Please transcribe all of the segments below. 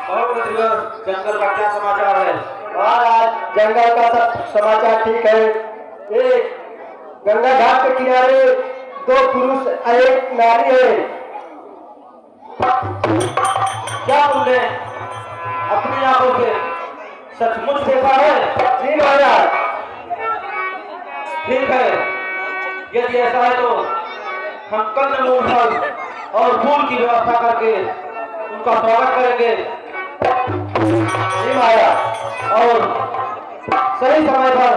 बहुत जंगल का क्या समाचार है? और आज जंगल का सब समाचार ठीक है। एक गंगा घाट के किनारे दो पुरुष एक नारी है। क्या तुमने अपनी आंखों से सचमुच देखा है? जी महाराज। ठीक है, यदि ऐसा है तो हम कंद मूंगफल और फूल की व्यवस्था करके उनका स्वागत करेंगे। जी महाराज। और सही समय पर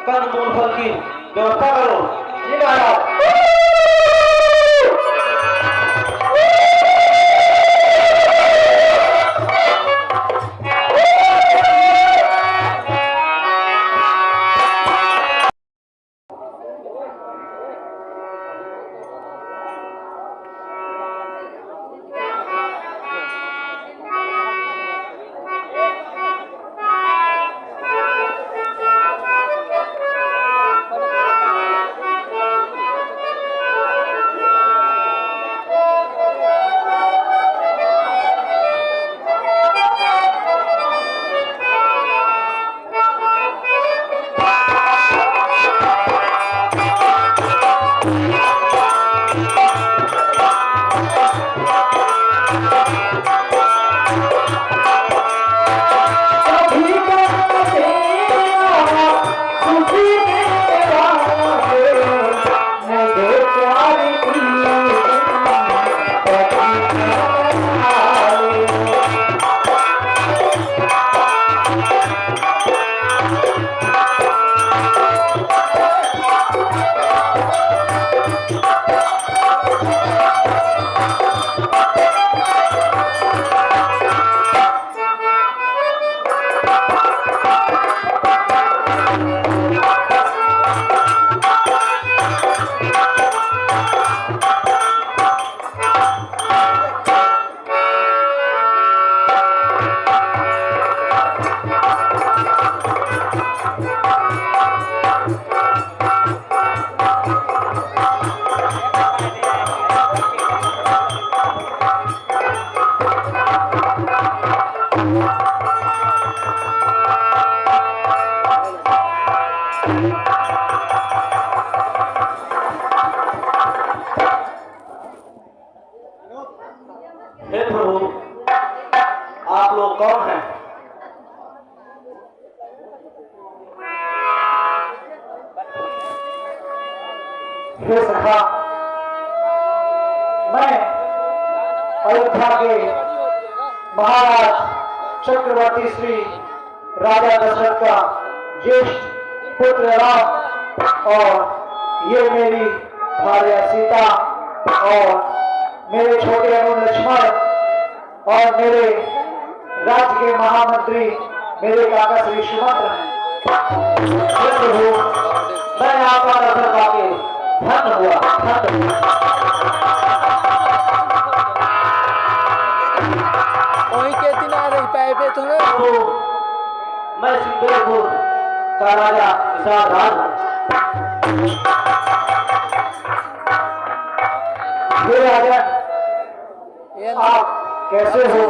कंद मूंगफल की व्यवस्था करो। जी महाराज। हे प्रभु, आप लोग कौन हैं? हे सखा, मैं अयोध्या के महाराज चक्रवर्ती श्री राजा दशरथ का ज्येष्ठ पुत्र राम और ये मेरी भार्या सीता और मेरे छोटे अनुज लक्ष्मण और मेरे राज्य के महामंत्री मेरे काका श्री सुमंत्र हैं। हे प्रभु, मैं आपका दर्शन पाके धन्य हुआ, धन्य हुआ। वही के दिन आ रही पाए तो ना प्रभु, मैं सिंदूरपुर का राजा विशाल राज हूँ। हे राजा, आप कैसे हो?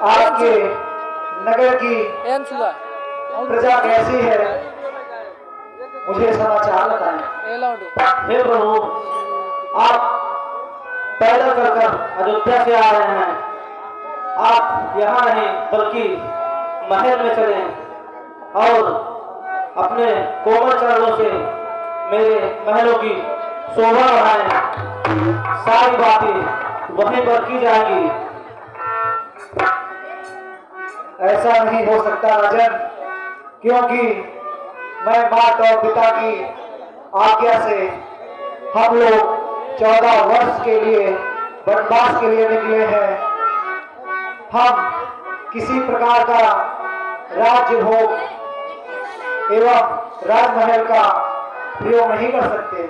आपके नगर की एन सुला प्रजा कैसी है? मुझे समाचार बताएं। ए लाउडी हे प्रभु, आप पैदल कर अयोध्या से आ रहे हैं। आप यहाँ नहीं बल्कि महल में चले और अपने कोमल चरणों से मेरे महलों की शोभा बढ़ाएं। सारी बातें वहीं पर की जाएगी। ऐसा नहीं हो सकता राजन, क्योंकि मैं माता और पिता की आज्ञा से हम लोग 14 वर्ष के लिए वनवास के लिए निकले हैं। हम किसी प्रकार का राज्य भोग एवं राजमहल का प्रयोग नहीं कर सकते।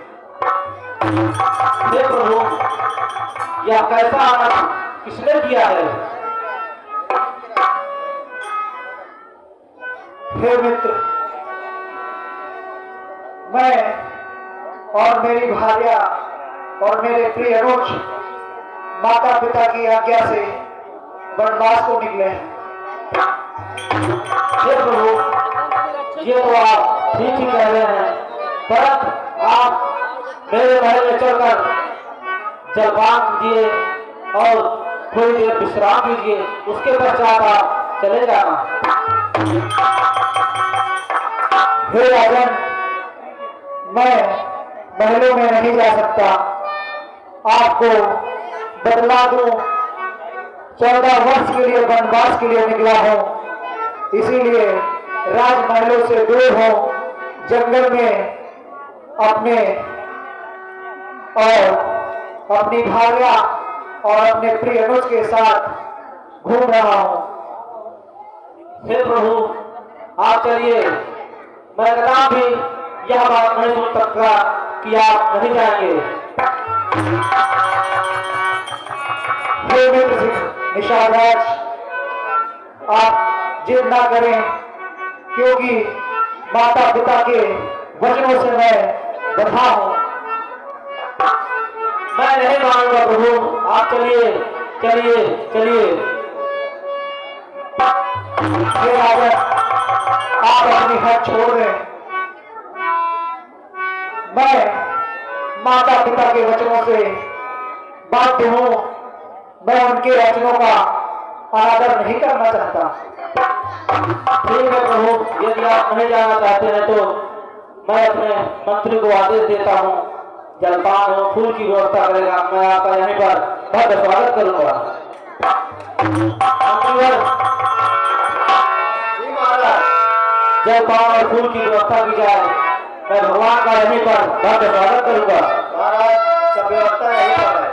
हे प्रभु, यह कैसा आनंद किसने किया है? हे मित्र, मैं और मेरी भार्या और मेरे प्रिय अनुज माता पिता की आज्ञा से वनवास को निकले हैं। हे प्रभु, ये तो आप ठीक ही कह रहे हैं, परंतु आप मेरे महल में चलकर जलपान कीजिए और थोड़ी देर विश्राम कीजिए, उसके पश्चात आप चले जाना। हे राजन, मैं महलों में नहीं जा सकता, आपको बदला दूं। 14 वर्ष के लिए वनवास के लिए निकला हूं, इसीलिए राजमहलों से दूर हो, जंगल में अपने और अपनी भार्या और अपने प्रिय अनुज के साथ घूम रहा हूं। हे प्रभु, आप चलिए, मैं कदापि यह बात नहीं सुन सकता कि आप नहीं जाएंगे। हे मित्र सिंह निषादराज, आप जिद ना करें, क्योंकि माता पिता के वचनों से मैं बंधा हूं। मैं नहीं मानूंगा प्रभु, आप चलिए चलिए चलिए। हे राजन, आप अपनी हद छोड़ दें। मैं माता पिता के वचनों से बाध्य हूं, मैं उनके वचनों का अनादर नहीं करना चाहता। ठीक है प्रभु, यदि आप नहीं जाना चाहते हैं तो मैं अपने मंत्री को आदेश देता हूँ, जलपान और फूल की व्यवस्था करेगा, मैं आपका यहीं पर भव्य स्वागत करूंगा। मंत्रीवर, जलपान और फूल की व्यवस्था की जाए, मैं भगवान का यहीं पर भव्य स्वागत करूंगा। महाराज, सब व्यवस्था यहीं पर है।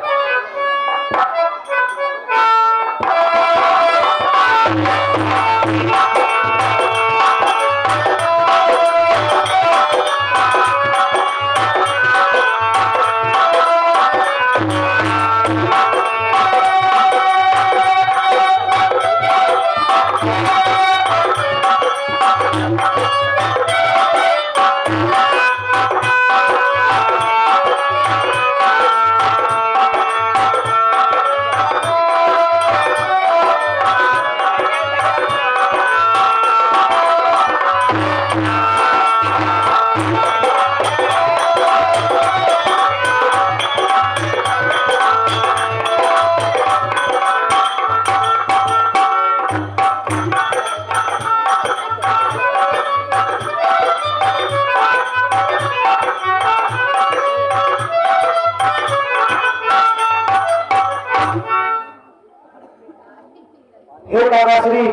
हे दादाश्री,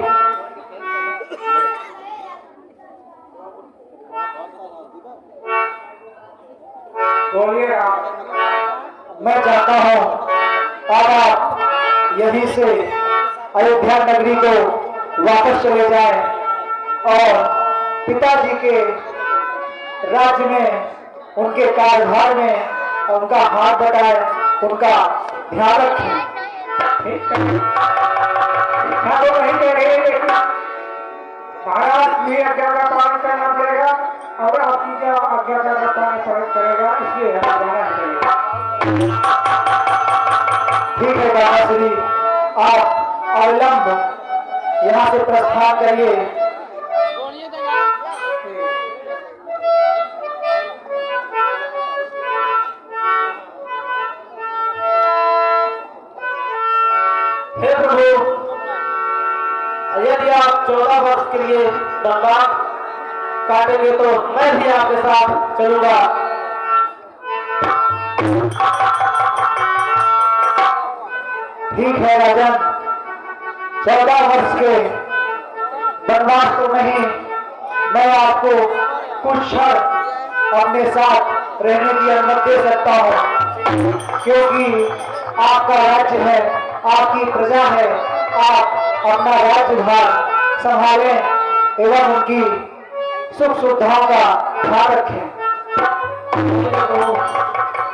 बोलिए आप। मैं चाहता हूं अब आप यहीं से अयोध्या नगरी को वापस चले जाएं और पिताजी के राज्य में, उनके कार्यभार में उनका हाथ बटाए, उनका ध्यान रखें। हाँ तो नहीं कह रहे, लेकिन महाराज की आज्ञा का पालन करना पड़ेगा और आपकी क्या आज्ञा का पालन करेगा, इसलिए हमें जाना चाहिए। ठीक है दादाश्री, आप अविलंब यहाँ से प्रस्थान करिए। हे प्रभु, यदि आप 14 वर्ष के लिए वनवास काटेंगे तो मैं भी आपके साथ चलूंगा। ठीक है राजन, 14 वर्ष के वनवास तो नहीं, मैं आपको कुछ क्षण अपने साथ रहने की अनुमति दे सकता हूँ, क्योंकि आपका राज्य है, आपकी प्रजा है, आप अपना राज्यभार संभालें एवं उनकी सुख सुविधाओं का ध्यान रखें।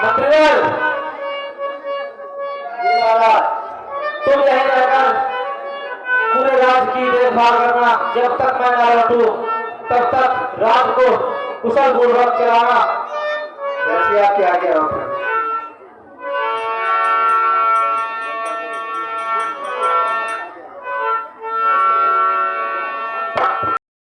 मंत्रीवर, तुम यहीं रहकर पूरे राज्य की देखभाल करना, जब तक मैं न लौटूं तब तक राज्य को कुशल पूर्वक चलाना। जैसे आपकी आज्ञा हो।